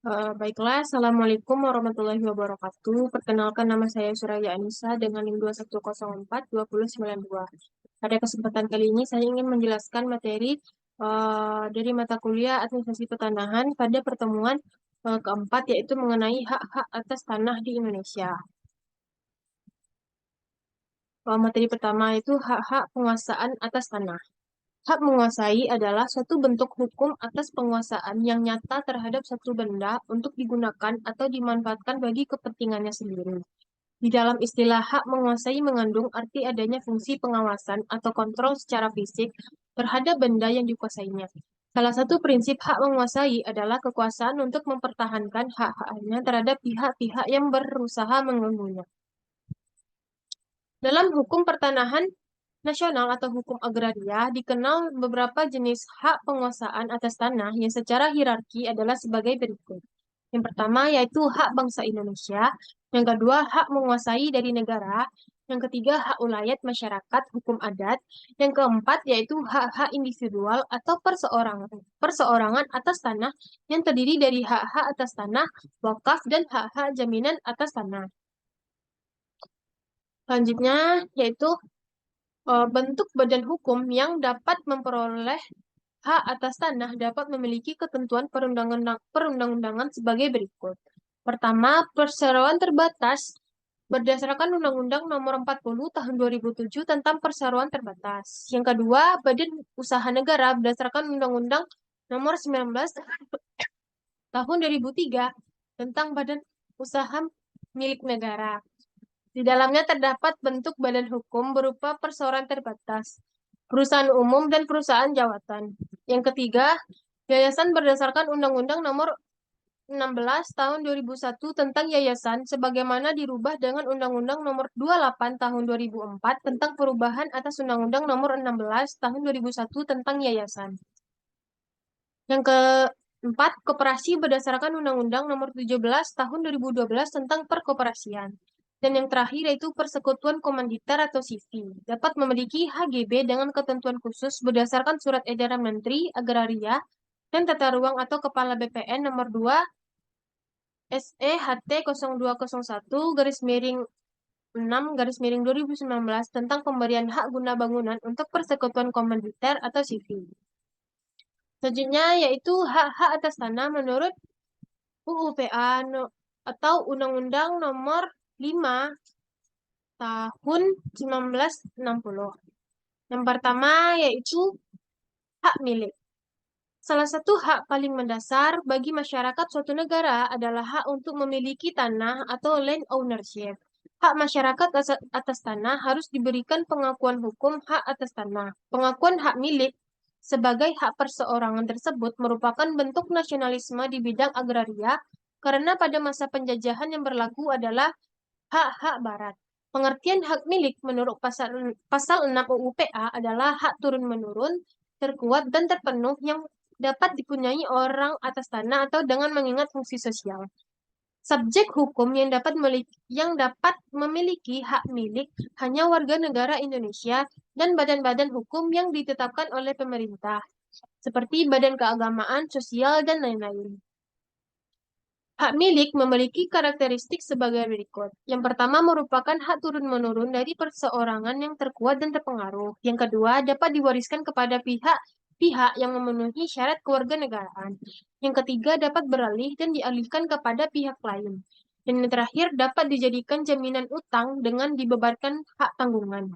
Baiklah, Assalamualaikum warahmatullahi wabarakatuh. Perkenalkan nama saya Suraya Anissa dengan NIM 2104-2092. Pada kesempatan kali ini saya ingin menjelaskan materi dari mata kuliah Administrasi Pertanahan pada pertemuan keempat, yaitu mengenai hak-hak atas tanah di Indonesia. Materi pertama itu hak-hak penguasaan atas tanah. Hak menguasai adalah suatu bentuk hukum atas penguasaan yang nyata terhadap suatu benda untuk digunakan atau dimanfaatkan bagi kepentingannya sendiri. Di dalam istilah hak menguasai mengandung arti adanya fungsi pengawasan atau kontrol secara fisik terhadap benda yang dikuasainya. Salah satu prinsip hak menguasai adalah kekuasaan untuk mempertahankan hak-haknya terhadap pihak-pihak yang berusaha mengganggunya. Dalam hukum pertanahan nasional atau hukum agraria, dikenal beberapa jenis hak penguasaan atas tanah yang secara hierarki adalah sebagai berikut. Yang pertama yaitu hak bangsa Indonesia, yang kedua hak menguasai dari negara, yang ketiga hak ulayat masyarakat hukum adat, yang keempat yaitu hak-hak individual atau perseorangan atas tanah yang terdiri dari hak-hak atas tanah, wakaf, dan hak-hak jaminan atas tanah. Selanjutnya yaitu bentuk badan hukum yang dapat memperoleh hak atas tanah dapat memiliki ketentuan perundang-undangan sebagai berikut. Pertama, perseroan terbatas berdasarkan Undang-Undang Nomor 40 Tahun 2007 tentang Perseroan Terbatas. Yang kedua, Badan Usaha Negara berdasarkan Undang-Undang Nomor 19 Tahun 2003 tentang Badan Usaha Milik Negara. Di dalamnya terdapat bentuk badan hukum berupa perseroan terbatas, perusahaan umum, dan perusahaan jawatan. Yang ketiga, yayasan berdasarkan Undang-Undang Nomor 16 Tahun 2001 tentang yayasan sebagaimana dirubah dengan Undang-Undang Nomor 28 Tahun 2004 tentang perubahan atas Undang-Undang Nomor 16 Tahun 2001 tentang yayasan. Yang keempat, koperasi berdasarkan Undang-Undang Nomor 17 Tahun 2012 tentang perkoperasian. Dan yang terakhir yaitu persekutuan komanditer atau SIVI. Dapat memiliki HGB dengan ketentuan khusus berdasarkan Surat Edaran Menteri Agraria dan Tata Ruang atau Kepala BPN Nomor 2 SEHT 0201 garis miring 6 garis miring 2019 tentang pemberian hak guna bangunan untuk persekutuan komanditer atau SIVI. Selanjutnya yaitu hak-hak atas tanah menurut UUPA atau Undang-Undang Nomor 5 Tahun 1960. Yang pertama yaitu hak milik. Salah satu hak paling mendasar bagi masyarakat suatu negara adalah hak untuk memiliki tanah atau land ownership. Hak masyarakat atas tanah harus diberikan pengakuan hukum hak atas tanah. Pengakuan hak milik sebagai hak perseorangan tersebut merupakan bentuk nasionalisme di bidang agraria karena pada masa penjajahan yang berlaku adalah hak-hak barat. Pengertian hak milik menurut pasal 6 UUPA adalah hak turun-menurun, terkuat dan terpenuh yang dapat dipunyai orang atas tanah atau dengan mengingat fungsi sosial. Subjek hukum yang dapat memiliki hak milik hanya warga negara Indonesia dan badan-badan hukum yang ditetapkan oleh pemerintah, seperti badan keagamaan, sosial, dan lain-lain. Hak milik memiliki karakteristik sebagai berikut. Yang pertama merupakan hak turun-menurun dari perseorangan yang terkuat dan terpengaruh. Yang kedua dapat diwariskan kepada pihak yang memenuhi syarat kewarganegaraan. Yang ketiga dapat beralih dan dialihkan kepada pihak lain. Dan yang terakhir dapat dijadikan jaminan utang dengan dibebankan hak tanggungan.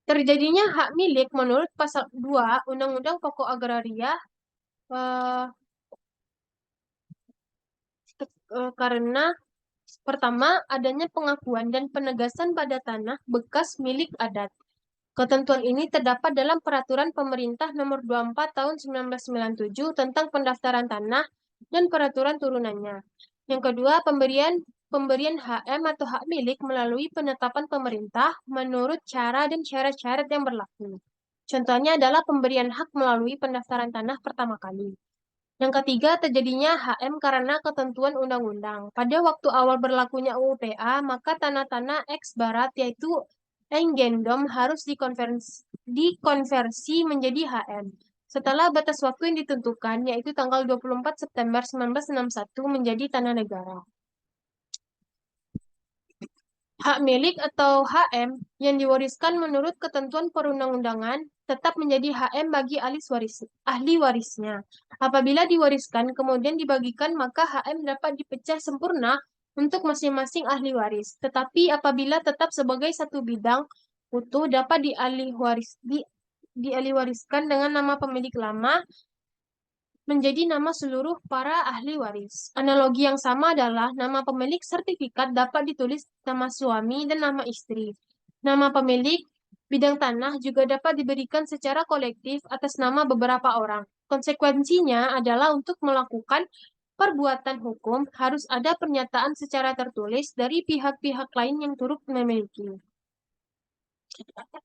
Terjadinya hak milik menurut pasal 2 Undang-Undang Pokok Agraria eh, karena pertama, adanya pengakuan dan penegasan pada tanah bekas milik adat. Ketentuan ini terdapat dalam Peraturan Pemerintah Nomor 24 Tahun 1997 tentang pendaftaran tanah dan peraturan turunannya. Yang kedua, pemberian HM atau hak milik melalui penetapan pemerintah menurut cara dan syarat-syarat yang berlaku. Contohnya adalah pemberian hak melalui pendaftaran tanah pertama kali. Yang ketiga, terjadinya HM karena ketentuan undang-undang. Pada waktu awal berlakunya UUPA, maka tanah-tanah eks barat yaitu Engendom harus dikonversi menjadi HM. setelah batas waktu yang ditentukan, yaitu tanggal 24 September 1961 menjadi tanah negara. Hak milik atau HM yang diwariskan menurut ketentuan perundang-undangan tetap menjadi HM bagi ahli warisnya. Apabila diwariskan kemudian dibagikan, maka HM dapat dipecah sempurna untuk masing-masing ahli waris. Tetapi apabila tetap sebagai satu bidang utuh dapat dialihwariskan dengan nama pemilik lama menjadi nama seluruh para ahli waris. Analogi yang sama adalah nama pemilik sertifikat dapat ditulis nama suami dan nama istri. Nama pemilik bidang tanah juga dapat diberikan secara kolektif atas nama beberapa orang. Konsekuensinya adalah untuk melakukan perbuatan hukum harus ada pernyataan secara tertulis dari pihak-pihak lain yang turut memiliki.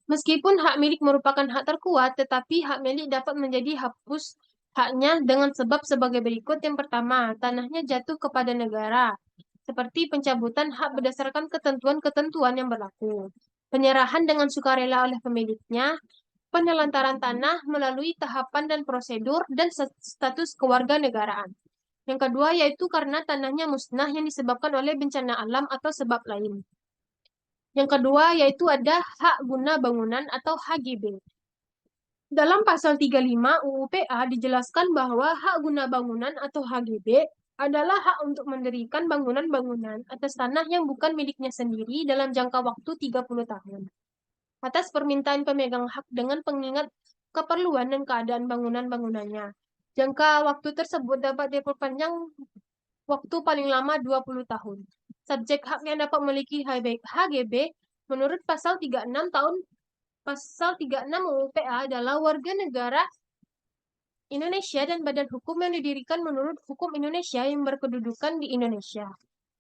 Meskipun hak milik merupakan hak terkuat, tetapi hak milik dapat menjadi hapus haknya dengan sebab sebagai berikut. Yang pertama, tanahnya jatuh kepada negara, seperti pencabutan hak berdasarkan ketentuan-ketentuan yang berlaku, penyerahan dengan sukarela oleh pemiliknya, penelantaran tanah melalui tahapan dan prosedur, dan status kewarganegaraan. Yang kedua, yaitu karena tanahnya musnah yang disebabkan oleh bencana alam atau sebab lain. Yang kedua, yaitu ada hak guna bangunan atau HGB. Dalam pasal 35 UU PA dijelaskan bahwa hak guna bangunan atau HGB adalah hak untuk mendirikan bangunan-bangunan atas tanah yang bukan miliknya sendiri dalam jangka waktu 30 tahun. Atas permintaan pemegang hak dengan pengingat keperluan dan keadaan bangunan-bangunannya. Jangka waktu tersebut dapat diperpanjang waktu paling lama 20 tahun. Subjek hak yang dapat memiliki HGB menurut pasal 36 UU PA adalah warga negara Indonesia dan badan hukum yang didirikan menurut hukum Indonesia yang berkedudukan di Indonesia.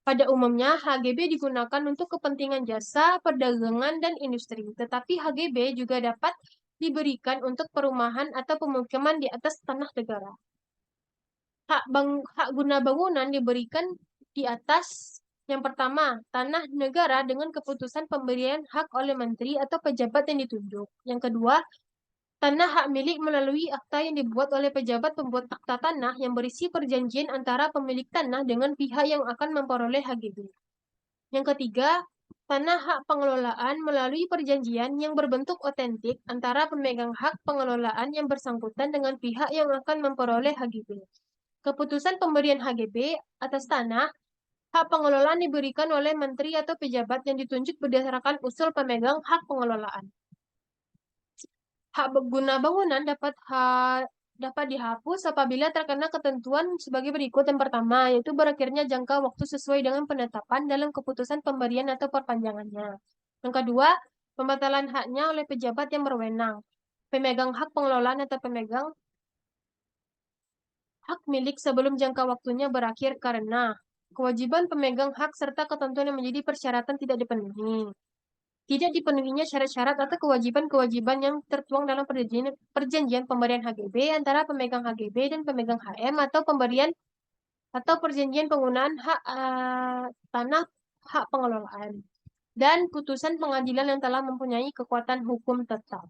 Pada umumnya, HGB digunakan untuk kepentingan jasa, perdagangan, dan industri. Tetapi HGB juga dapat diberikan untuk perumahan atau pemukiman di atas tanah negara. Hak guna bangunan diberikan di atas yang pertama, tanah negara dengan keputusan pemberian hak oleh menteri atau pejabat yang ditunjuk. Yang kedua, tanah hak milik melalui akta yang dibuat oleh pejabat pembuat akta tanah yang berisi perjanjian antara pemilik tanah dengan pihak yang akan memperoleh HGB. Yang ketiga, tanah hak pengelolaan melalui perjanjian yang berbentuk otentik antara pemegang hak pengelolaan yang bersangkutan dengan pihak yang akan memperoleh HGB. Keputusan pemberian HGB atas tanah hak pengelolaan diberikan oleh menteri atau pejabat yang ditunjuk berdasarkan usul pemegang hak pengelolaan. Hak guna bangunan dapat dihapus apabila terkena ketentuan sebagai berikut. Yang pertama, yaitu berakhirnya jangka waktu sesuai dengan penetapan dalam keputusan pemberian atau perpanjangannya. Yang kedua, pembatalan haknya oleh pejabat yang berwenang, pemegang hak pengelolaan atau pemegang hak milik sebelum jangka waktunya berakhir karena kewajiban pemegang hak serta ketentuan yang menjadi persyaratan tidak dipenuhi. Tidak dipenuhinya syarat-syarat atau kewajiban-kewajiban yang tertuang dalam perjanjian pemberian HGB antara pemegang HGB dan pemegang HM atau pemberian atau perjanjian penggunaan hak tanah hak pengelolaan dan putusan pengadilan yang telah mempunyai kekuatan hukum tetap.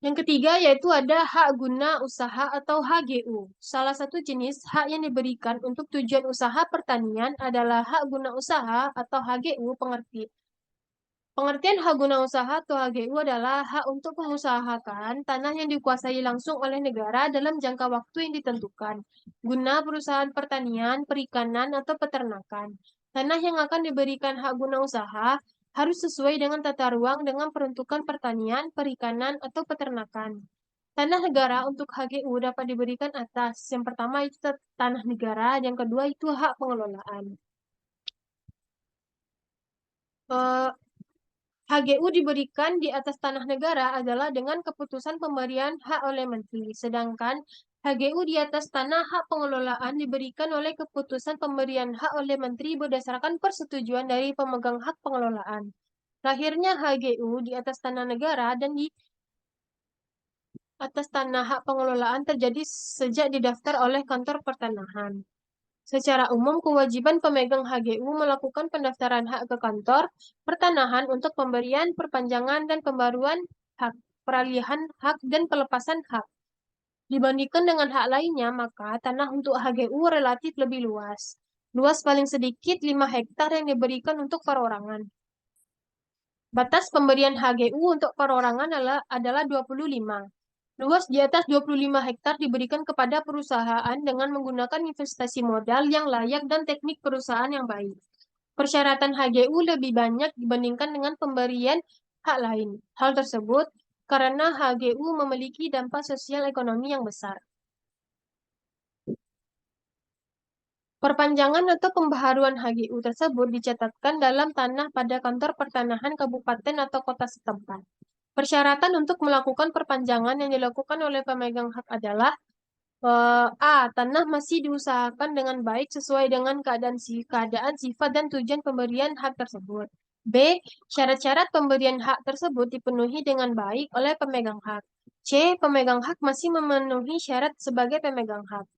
Yang ketiga yaitu ada hak guna usaha atau HGU. Salah satu jenis hak yang diberikan untuk tujuan usaha pertanian adalah hak guna usaha atau HGU. Pengertian hak guna usaha atau HGU adalah hak untuk mengusahakan tanah yang dikuasai langsung oleh negara dalam jangka waktu yang ditentukan, guna perusahaan pertanian, perikanan, atau peternakan. Tanah yang akan diberikan hak guna usaha harus sesuai dengan tata ruang dengan peruntukan pertanian, perikanan, atau peternakan. Tanah negara untuk HGU dapat diberikan atas. Yang pertama itu tanah negara, yang kedua itu hak pengelolaan. HGU diberikan di atas tanah negara adalah dengan keputusan pemberian hak oleh menteri, sedangkan HGU di atas tanah hak pengelolaan diberikan oleh keputusan pemberian hak oleh menteri berdasarkan persetujuan dari pemegang hak pengelolaan. Lahirnya HGU di atas tanah negara dan di atas tanah hak pengelolaan terjadi sejak didaftar oleh kantor pertanahan. Secara umum, kewajiban pemegang HGU melakukan pendaftaran hak ke kantor pertanahan untuk pemberian, perpanjangan, dan pembaruan hak. peralihan hak dan pelepasan hak. Dibandingkan dengan hak lainnya, maka tanah untuk HGU relatif lebih luas. Luas paling sedikit 5 hektar yang diberikan untuk perorangan. Batas pemberian HGU untuk perorangan adalah 25. Luas di atas 25 hektar diberikan kepada perusahaan dengan menggunakan investasi modal yang layak dan teknik perusahaan yang baik. Persyaratan HGU lebih banyak dibandingkan dengan pemberian hak lain. Hal tersebut karena HGU memiliki dampak sosial ekonomi yang besar. Perpanjangan atau pembaharuan HGU tersebut dicatatkan dalam tanah pada kantor pertanahan kabupaten atau kota setempat. Persyaratan untuk melakukan perpanjangan yang dilakukan oleh pemegang hak adalah A. Tanah masih diusahakan dengan baik sesuai dengan keadaan sifat dan tujuan pemberian hak tersebut. B. Syarat-syarat pemberian hak tersebut dipenuhi dengan baik oleh pemegang hak. C. Pemegang hak masih memenuhi syarat sebagai pemegang hak.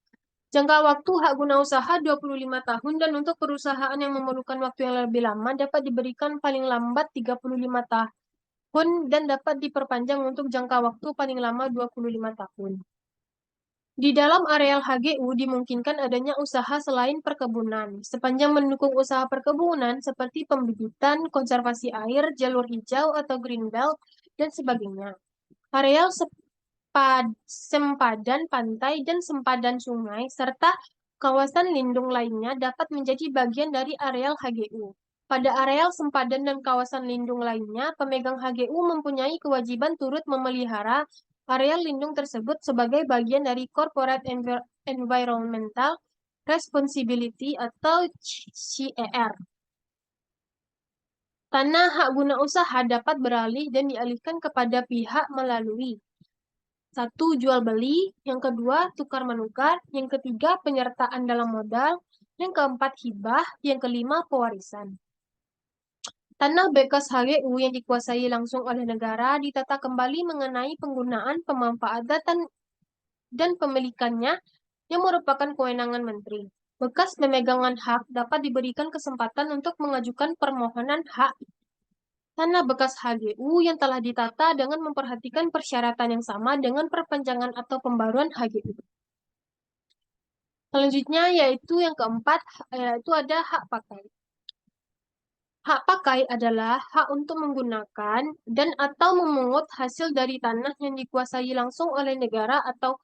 Jangka waktu hak guna usaha 25 tahun dan untuk perusahaan yang memerlukan waktu yang lebih lama dapat diberikan paling lambat 35 tahun dan dapat diperpanjang untuk jangka waktu paling lama 25 tahun. Di dalam areal HGU dimungkinkan adanya usaha selain perkebunan, sepanjang mendukung usaha perkebunan seperti pembibitan, konservasi air, jalur hijau atau green belt, dan sebagainya. Areal sempadan pantai dan sempadan sungai, serta kawasan lindung lainnya dapat menjadi bagian dari areal HGU. Pada areal sempadan dan kawasan lindung lainnya, pemegang HGU mempunyai kewajiban turut memelihara areal lindung tersebut sebagai bagian dari Corporate Environmental Responsibility atau CER. Tanah hak guna usaha dapat beralih dan dialihkan kepada pihak melalui 1. Jual beli, yang kedua tukar menukar, yang ketiga penyertaan dalam modal, yang keempat hibah, yang kelima pewarisan. Tanah bekas HGU yang dikuasai langsung oleh negara ditata kembali mengenai penggunaan, pemanfaatan, dan pemilikannya yang merupakan kewenangan menteri. Bekas pemegangan hak dapat diberikan kesempatan untuk mengajukan permohonan hak tanah bekas HGU yang telah ditata dengan memperhatikan persyaratan yang sama dengan perpanjangan atau pembaruan HGU. Selanjutnya yaitu yang keempat, yaitu ada hak pakai. Hak pakai adalah hak untuk menggunakan dan atau memungut hasil dari tanah yang dikuasai langsung oleh negara atau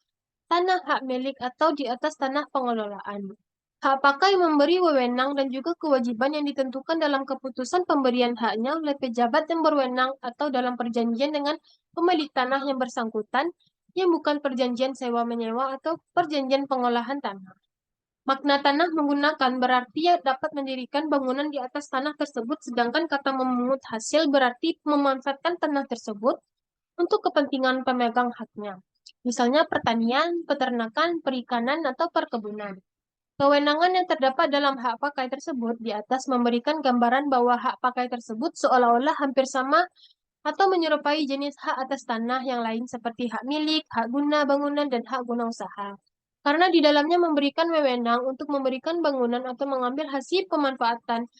tanah hak milik atau di atas tanah pengelolaan. Hak pakai memberi wewenang dan juga kewajiban yang ditentukan dalam keputusan pemberian haknya oleh pejabat yang berwenang atau dalam perjanjian dengan pemilik tanah yang bersangkutan yang bukan perjanjian sewa-menyewa atau perjanjian pengolahan tanah. Makna tanah menggunakan berarti dapat mendirikan bangunan di atas tanah tersebut, sedangkan kata memungut hasil berarti memanfaatkan tanah tersebut untuk kepentingan pemegang haknya. Misalnya pertanian, peternakan, perikanan, atau perkebunan. Kewenangan yang terdapat dalam hak pakai tersebut di atas memberikan gambaran bahwa hak pakai tersebut seolah-olah hampir sama atau menyerupai jenis hak atas tanah yang lain seperti hak milik, hak guna bangunan, dan hak guna usaha. Karena di dalamnya memberikan wewenang untuk memberikan bangunan atau mengambil hasil pemanfaatan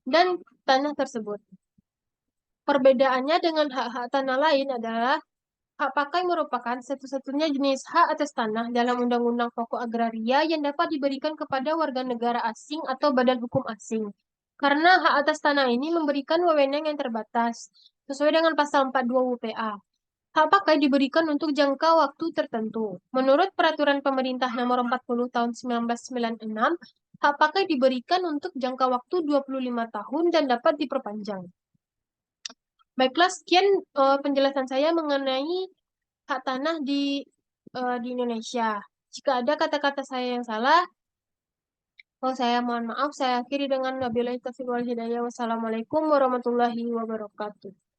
dan tanah tersebut. Perbedaannya dengan hak-hak tanah lain adalah hak pakai merupakan satu-satunya jenis hak atas tanah dalam Undang-Undang Pokok Agraria yang dapat diberikan kepada warga negara asing atau badan hukum asing. Karena hak atas tanah ini memberikan wewenang yang terbatas, sesuai dengan pasal 42 UPA. Hak pakai diberikan untuk jangka waktu tertentu. Menurut Peraturan Pemerintah Nomor 40 Tahun 1996, hak pakai diberikan untuk jangka waktu 25 tahun dan dapat diperpanjang. Baiklah, sekian penjelasan saya mengenai hak tanah di Indonesia. Jika ada kata-kata saya yang salah, saya mohon maaf. Saya akhiri dengan wabillahi taufiq wal hidayah. Wassalamualaikum warahmatullahi wabarakatuh.